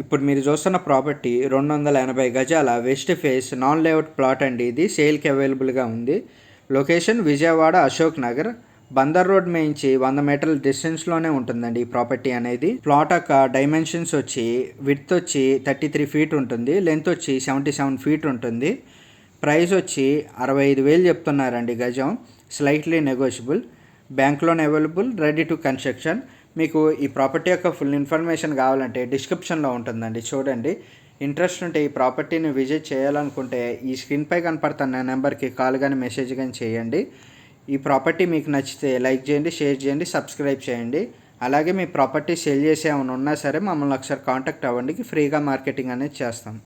ఇప్పుడు మీరు చూస్తున్న ప్రాపర్టీ 280 గజాల west face non layout plot అండి. ఇది సేల్కి అవైలబుల్గా ఉంది. లొకేషన్ విజయవాడ అశోక్ నగర్, బందర్ రోడ్ నుంచి 100 మీటర్ల డిస్టెన్స్లోనే ఉంటుందండి ఈ ప్రాపర్టీ అనేది. ప్లాట్ యొక్క డైమెన్షన్స్ వచ్చి విడ్త్ వచ్చి 33 ఫీట్ ఉంటుంది, లెంత్ వచ్చి 77 ఫీట్ ఉంటుంది. ప్రైస్ వచ్చి 65,000 చెప్తున్నారండి గజం. Slightly negotiable. Bank loan available, ready to construction. మీకు ఈ ప్రాపర్టీ యొక్క ఫుల్ ఇన్ఫర్మేషన్ కావాలంటే డిస్క్రిప్షన్లో ఉంటుందండి, చూడండి. ఇంట్రెస్ట్ ఉంటే ఈ ప్రాపర్టీని విజిట్ చేయాలనుకుంటే ఈ స్క్రీన్పై కనపడుతున్న నెంబర్కి కాల్ కానీ మెసేజ్ కానీ చేయండి. ఈ ప్రాపర్టీ మీకు నచ్చితే లైక్ చేయండి, షేర్ చేయండి, సబ్స్క్రైబ్ చేయండి. అలాగే మీ ప్రాపర్టీ సేల్ చేసే ఏమైనా ఉన్నా సరే మమ్మల్ని ఒకసారి కాంటాక్ట్ అవ్వండి, ఫ్రీగా మార్కెటింగ్ అనేది చేస్తాం.